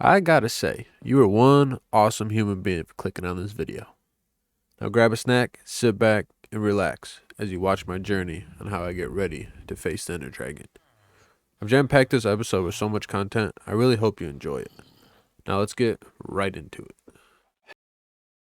I gotta say, you are one awesome human being for clicking on this video. Now grab a snack, sit back, and relax as you watch my journey on how I get ready to face the Ender Dragon. I've jam-packed this episode with so much content, I really hope you enjoy it. Now let's get right into it.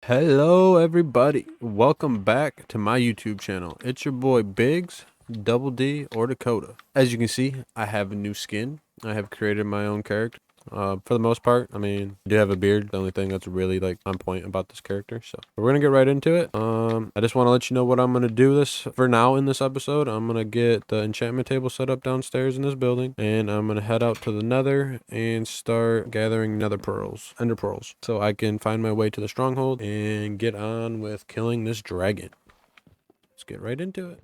Hello everybody, welcome back to my YouTube channel. It's your boy Biggs, Double D, or Dakota. As you can see, I have a new skin. I have created my own character. For the most part, I mean, I do have a beard, the only thing that's really like on point about this character. So we're gonna get right into it. I just want to let you know what I'm gonna do this for now in this episode. I'm gonna get the enchantment table set up downstairs in this building, and I'm gonna head out to the nether and start gathering nether pearls, ender pearls, so I can find my way to the stronghold and get on with killing this dragon. Let's get right into it.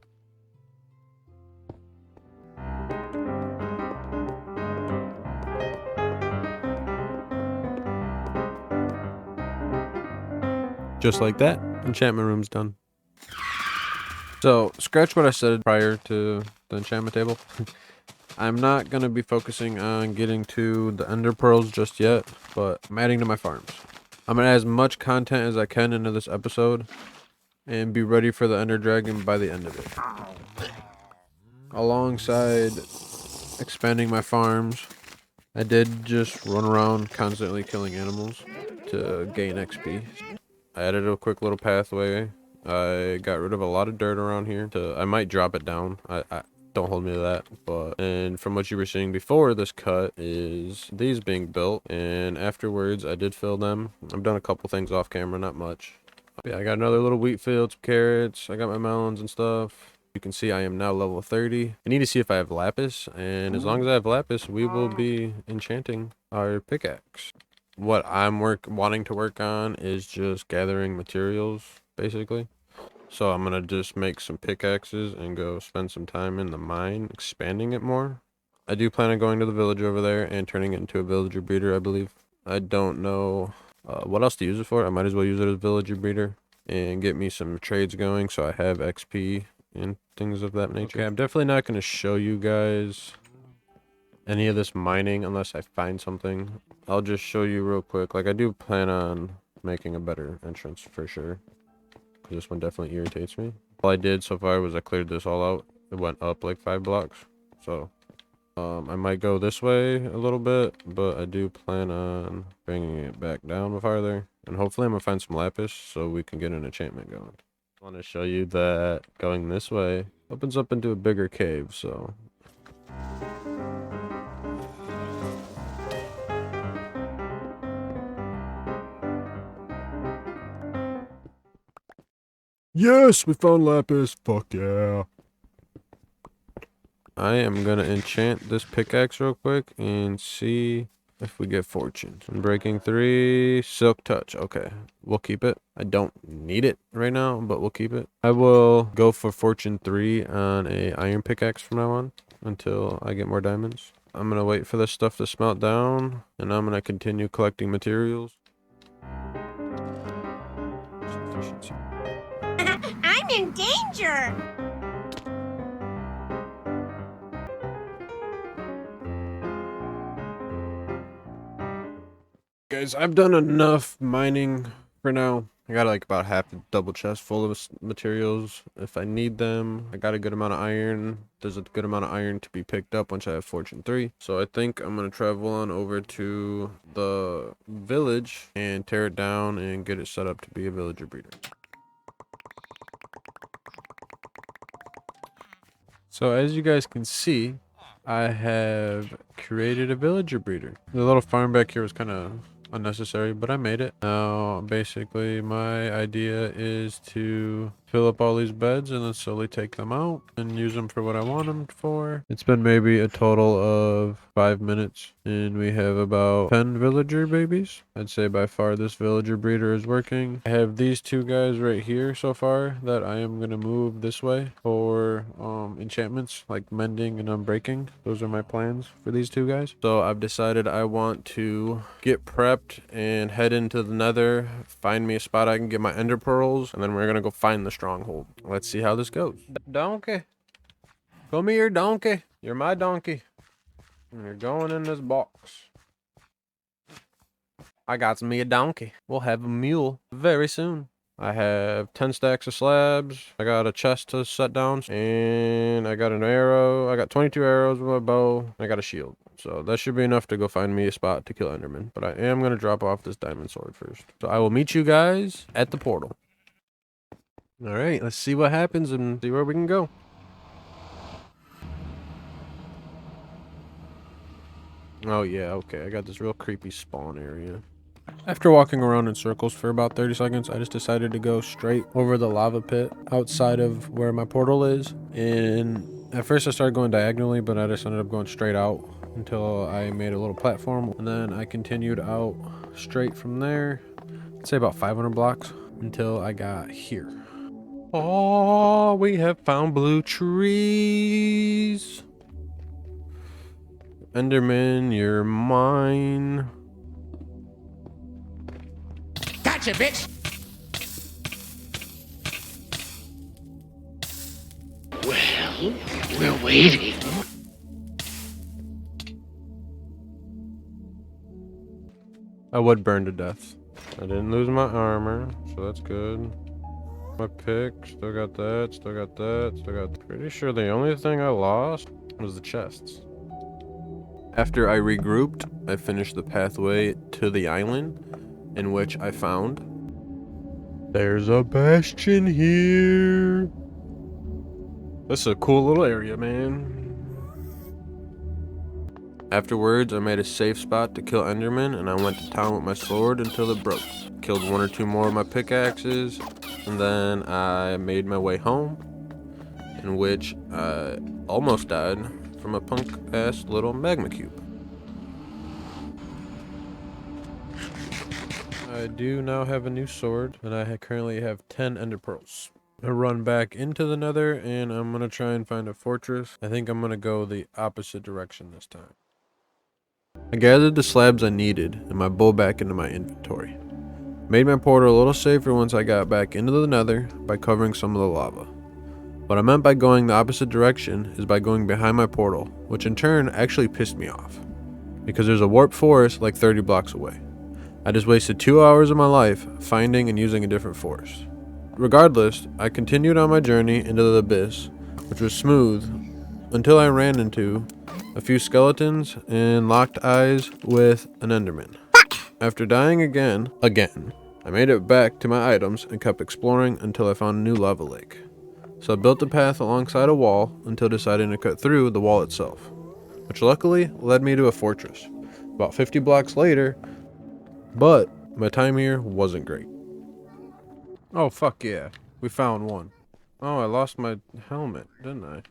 Just like that, enchantment room's done. So, scratch what I said prior to the enchantment table. I'm not going to be focusing on getting to the ender pearls just yet, but I'm adding to my farms. I'm going to add as much content as I can into this episode and be ready for the ender dragon by the end of it. Alongside expanding my farms, I did just run around constantly killing animals to gain XP. I added a quick little pathway. I got rid of a lot of dirt around here. I might drop it down. I don't hold me to that. And from what you were seeing before, this cut is these being built. And afterwards, I did fill them. I've done a couple things off camera, not much. Yeah, I got another little wheat field, some carrots. I got my melons and stuff. You can see I am now level 30. I need to see if I have lapis. And as long as I have lapis, we will be enchanting our pickaxe. What I'm wanting to work on is just gathering materials, basically. So I'm gonna just make some pickaxes and go spend some time in the mine, expanding it more. I do plan on going to the village over there and turning it into a villager breeder, I believe. I don't know what else to use it for. I might as well use it as a villager breeder and get me some trades going so I have XP and things of that nature. Okay, I'm definitely not going to show you guys any of this mining unless I find something. I'll just show you real quick. Like, I do plan on making a better entrance for sure, because this one definitely irritates me. All I did so far was I cleared this all out. It went up like 5 blocks. So I might go this way a little bit, but I do plan on bringing it back down farther, and hopefully I'm gonna find some lapis so we can get an enchantment going. I want to show you that going this way opens up into a bigger cave. So yes, we found lapis. Fuck yeah. I am gonna enchant this pickaxe real quick and see if we get fortune. Breaking 3, silk touch. Okay, we'll keep it. I don't need it right now, but we'll keep it. I will go for fortune 3 on a iron pickaxe from now on until I get more diamonds. I'm gonna wait for this stuff to smelt down, and I'm gonna continue collecting materials. I'm in danger! Guys, I've done enough mining for now. I got like about half a double chest full of materials if I need them. I got a good amount of iron. There's a good amount of iron to be picked up once I have fortune 3. So I think I'm going to travel on over to the village and tear it down and get it set up to be a villager breeder. So as you guys can see, I have created a villager breeder. The little farm back here was kind of unnecessary, but I made it. Now, basically, my idea is to fill up all these beds and then slowly take them out and use them for what I want them for. It's been maybe a total of 5 minutes, and we have about 10 villager babies. I'd say by far this villager breeder is working. I have these 2 guys right here so far that I am going to move this way for enchantments like mending and unbreaking. Those are my plans for these 2 guys. So I've decided I want to get prepped and head into the nether, find me a spot I can get my ender pearls, and then we're gonna go find the stronghold. Let's see how this goes. Donkey, come here, donkey. You're my donkey. You're going in this box. I got me a donkey. We'll have a mule very soon. I have 10 stacks of slabs. I got a chest to set down. And I got an arrow. I got 22 arrows with my bow. I got a shield. So that should be enough to go find me a spot to kill Enderman. But I am going to drop off this diamond sword first. So I will meet you guys at the portal. All right, let's see what happens and see where we can go. Oh yeah, okay. I got this real creepy spawn area. After walking around in circles for about 30 seconds, I just decided to go straight over the lava pit outside of where my portal is. And at first I started going diagonally, but I just ended up going straight out until I made a little platform. And then I continued out straight from there, I'd say about 500 blocks until I got here. Oh, we have found blue trees. Enderman, you're mine. Gotcha, bitch! Well, we're waiting. I would burn to death. I didn't lose my armor, so that's good. My pick, still got that, still got that, still got that. Pretty sure the only thing I lost was the chests. After I regrouped, I finished the pathway to the island, in which I found there's a bastion here. This is a cool little area, man. Afterwards, I made a safe spot to kill Enderman, and I went to town with my sword until it broke. Killed one or two more of my pickaxes, and then I made my way home, in which I almost died from a punk-ass little magma cube. I do now have a new sword, and I currently have 10 ender pearls. I run back into the nether, and I'm going to try and find a fortress. I think I'm going to go the opposite direction this time. I gathered the slabs I needed and my bow back into my inventory. Made my portal a little safer once I got back into the nether by covering some of the lava. What I meant by going the opposite direction is by going behind my portal, which in turn actually pissed me off, because there's a warped forest like 30 blocks away. I just wasted 2 hours of my life finding and using a different forest. Regardless, I continued on my journey into the abyss, which was smooth, until I ran into a few skeletons and locked eyes with an enderman. After dying again, I made it back to my items and kept exploring until I found a new lava lake. So I built a path alongside a wall until deciding to cut through the wall itself, which luckily led me to a fortress about 50 blocks later, but my time here wasn't great. Oh fuck yeah, we found one. Oh, I lost my helmet, didn't I?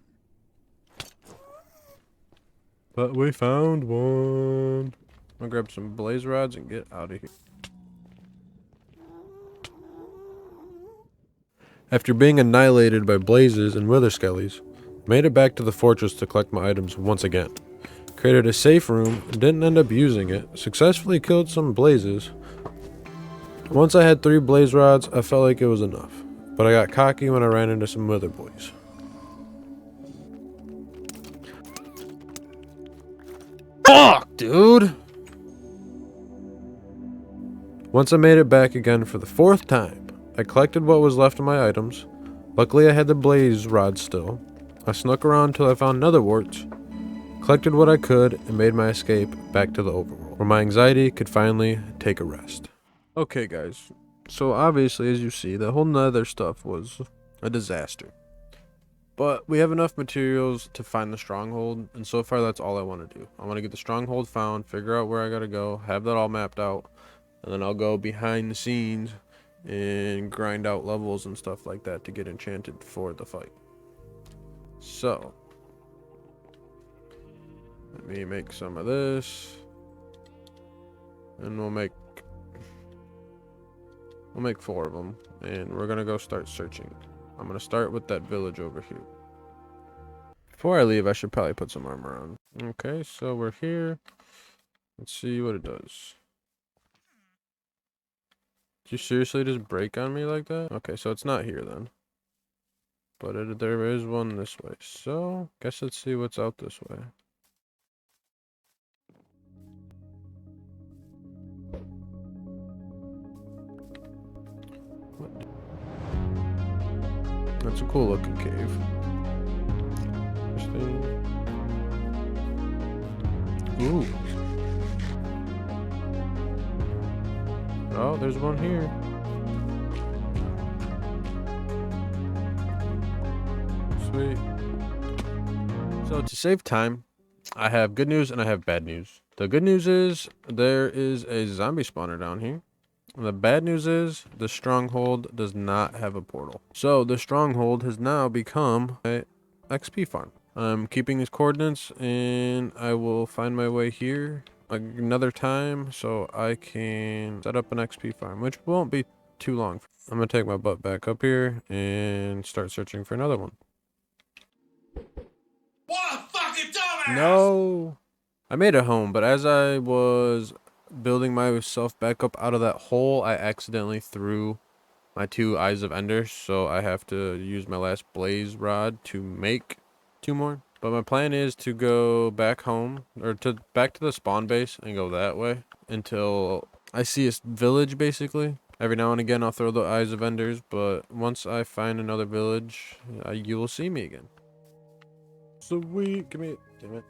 But we found one. I'll grab some blaze rods and get out of here. After being annihilated by blazes and wither skellies, made it back to the fortress to collect my items once again. Created a safe room, didn't end up using it, successfully killed some blazes. Once I had 3 blaze rods, I felt like it was enough, but I got cocky when I ran into some wither boys. Fuck, dude! Once I made it back again for the 4th time, I collected what was left of my items. Luckily I had the blaze rods still. I snuck around till I found nether warts, collected what I could, and made my escape back to the overworld, where my anxiety could finally take a rest. Okay guys, so obviously as you see, the whole nether stuff was a disaster. But we have enough materials to find the stronghold, and so far that's all I want to do. I want to get the stronghold found, figure out where I gotta go, have that all mapped out, and then I'll go behind the scenes and grind out levels and stuff like that to get enchanted for the fight. So, let me make some of this, and we'll make 4 of them, and we're gonna go start searching. I'm gonna start with that village over here. Before I leave, I should probably put some armor on. Okay, so we're here. Let's see what it does. Did you seriously just break on me like that? Okay, so it's not here then. But there is one this way. So, guess let's see what's out this way. That's a cool looking cave. Interesting. Ooh. Oh, there's one here. Sweet. So to save time, I have good news and I have bad news. The good news is there is a zombie spawner down here. And the bad news is the stronghold does not have a portal. So the stronghold has now become a XP farm. I'm keeping these coordinates and I will find my way here another time so I can set up an XP farm, which won't be too long. I'm gonna take my butt back up here and start searching for another one. What a fucking dumbass! No! I made it home, but as I was building myself back up out of that hole, I accidentally threw my 2 eyes of ender, so I have to use my last blaze rod to make 2 more. But my plan is to go back home, or back to the spawn base and go that way until I see a village, basically. Every now and again I'll throw the eyes of enders, but once I find another village, you will see me again. Sweet, give me it, damn it.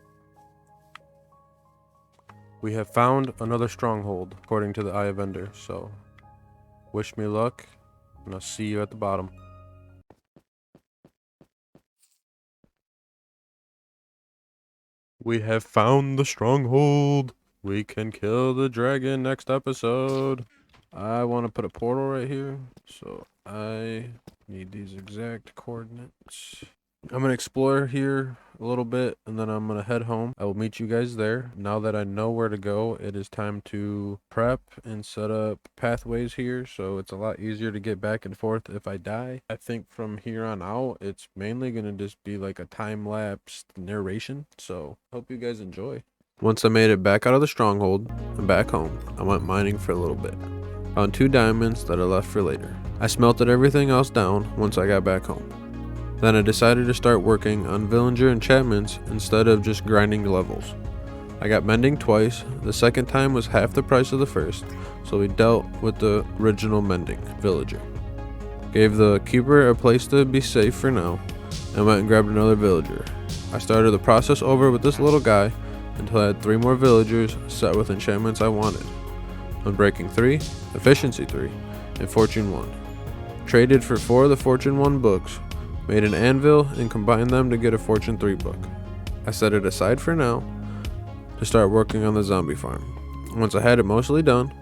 We have found another stronghold, according to the Eye of Ender, so wish me luck, and I'll see you at the bottom. We have found the stronghold. We can kill the dragon next episode. I want to put a portal right here, so I need these exact coordinates. I'm going to explore here a little bit, and then I'm going to head home. I will meet you guys there. Now that I know where to go, it is time to prep and set up pathways here, so it's a lot easier to get back and forth if I die. I think from here on out, it's mainly going to just be like a time-lapse narration, so hope you guys enjoy. Once I made it back out of the stronghold and back home, I went mining for a little bit. Found 2 diamonds that I left for later. I smelted everything else down once I got back home. Then I decided to start working on villager enchantments instead of just grinding levels. I got mending twice, the second time was half the price of the first, so we dealt with the original mending villager. Gave the keeper a place to be safe for now, and went and grabbed another villager. I started the process over with this little guy until I had 3 more villagers set with enchantments I wanted. Unbreaking 3, Efficiency 3, and Fortune 1. Traded for 4 of the Fortune 1 books, made an anvil, and combined them to get a Fortune 3 book. I set it aside for now to start working on the zombie farm. Once I had it mostly done,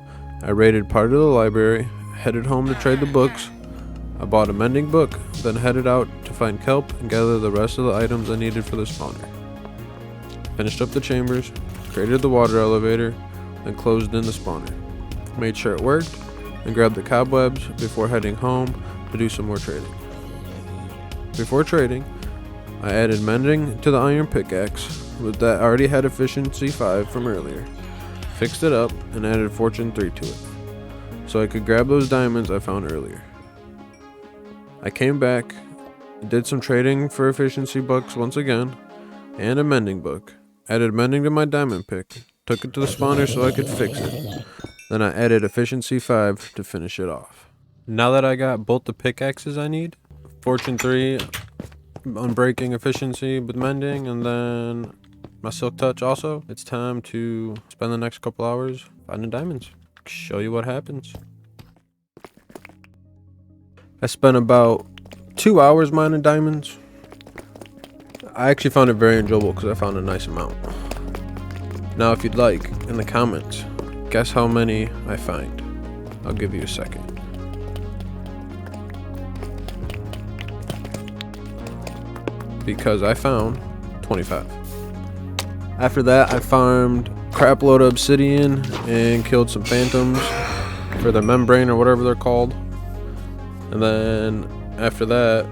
I raided part of the library, headed home to trade the books. I bought a mending book, then headed out to find kelp and gather the rest of the items I needed for the spawner. Finished up the chambers, created the water elevator, then closed in the spawner. Made sure it worked, and grabbed the cobwebs before heading home to do some more trading. Before trading, I added mending to the iron pickaxe that already had efficiency 5 from earlier. Fixed it up and added fortune 3 to it, so I could grab those diamonds I found earlier. I came back, did some trading for efficiency books once again, and a mending book. Added mending to my diamond pick, took it to the spawner so I could fix it. Then I added efficiency 5 to finish it off. Now that I got both the pickaxes I need, Fortune 3, Unbreaking efficiency with mending, and then my silk touch also, it's time to spend the next couple hours finding diamonds. Show you what happens. I spent about 2 hours mining diamonds. I actually found it very enjoyable because I found a nice amount. Now if you'd like, in the comments, guess how many I find. I'll give you a second. Because I found 25. After that, I farmed crap load of obsidian and killed some phantoms for the membrane or whatever they're called. And then after that,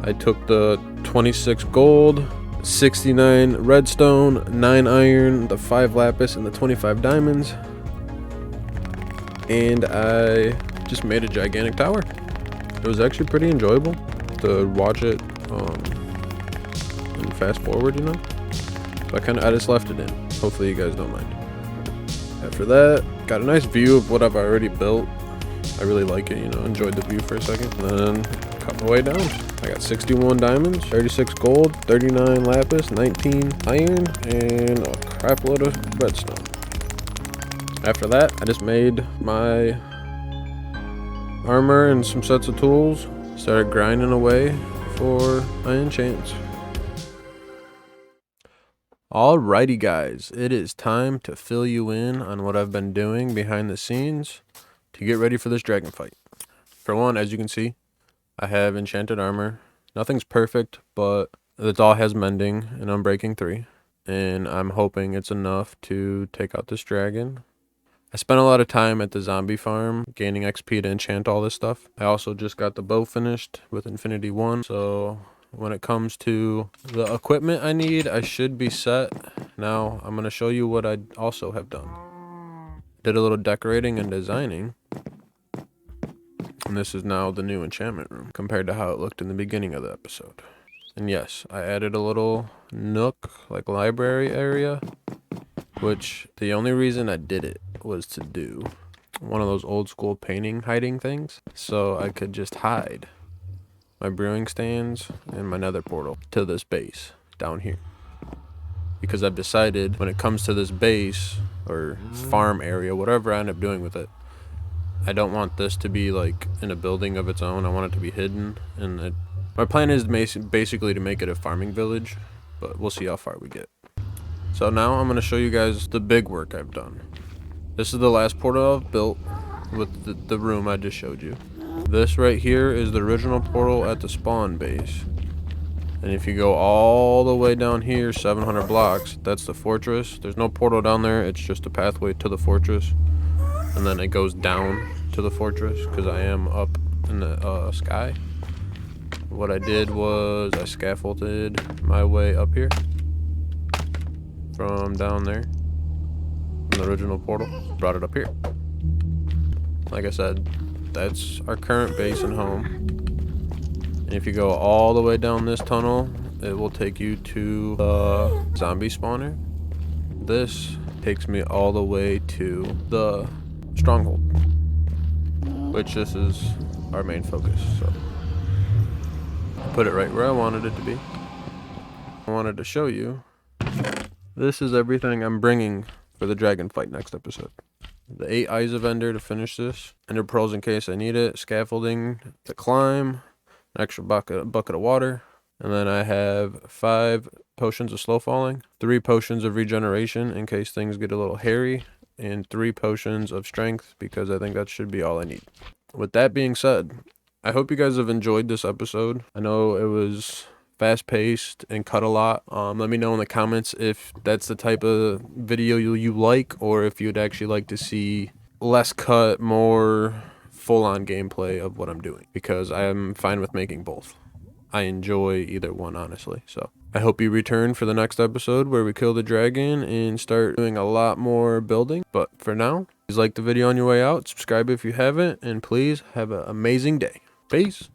I took the 26 gold, 69 redstone, 9 iron, the 5 lapis, and the 25 diamonds. And I just made a gigantic tower. It was actually pretty enjoyable to watch it and fast forward, you know. So I just left it in. Hopefully you guys don't mind. After that, got a nice view of what I've already built. I really like it, you know, enjoyed the view for a second. And then cut my way down. I got 61 diamonds, 36 gold, 39 lapis, 19 iron, and a crap load of redstone. After that, I just made my armor and some sets of tools. Started grinding away for my enchants. Alrighty guys, it is time to fill you in on what I've been doing behind the scenes to get ready for this dragon fight. For one, as you can see, I have enchanted armor. Nothing's perfect, but it all has mending and unbreaking 3. And I'm hoping it's enough to take out this dragon. I spent a lot of time at the zombie farm gaining XP to enchant all this stuff. I also just got the bow finished with Infinity 1. So when it comes to the equipment I need, I should be set. Now I'm going to show you what I also have done. Did a little decorating and designing. And this is now the new enchantment room compared to how it looked in the beginning of the episode. And yes, I added a little nook, like library area, which the only reason I did it was to do one of those old school painting hiding things. So I could just hide my brewing stands and my nether portal to this base down here. Because I've decided when it comes to this base or farm area, whatever I end up doing with it, I don't want this to be like in a building of its own. I want it to be hidden. And my plan is basically to make it a farming village, but we'll see how far we get. So now I'm going to show you guys the big work I've done. This is the last portal I've built with the room I just showed you. This right here is the original portal at the spawn base. And if you go all the way down here, 700 blocks, that's the fortress. There's no portal down there. It's just a pathway to the fortress. And then it goes down to the fortress because I am up in the sky. What I did was I scaffolded my way up here from down there from the original portal, brought it up here. Like I said, that's our current base and home. And if you go all the way down this tunnel, it will take you to the zombie spawner. This takes me all the way to the stronghold, which this is our main focus. So I put it right where I wanted it to be. I wanted to show you this is everything I'm bringing for the dragon fight next episode. The 8 eyes of Ender to finish this, Ender pearls in case I need it, scaffolding to climb, an extra bucket of water, and then I have 5 potions of slow falling, 3 potions of regeneration in case things get a little hairy, and 3 potions of strength because I think that should be all I need. With that being said, I hope you guys have enjoyed this episode. I know it was fast-paced and cut a lot. Let me know in the comments if that's the type of video you like, or if you'd actually like to see less cut, more full-on gameplay of what I'm doing, because I am fine with making both. I enjoy either one, honestly. So I hope you return for the next episode where we kill the dragon and start doing a lot more building. But for now, please like the video on your way out, subscribe if you haven't, and please have an amazing day. Peace.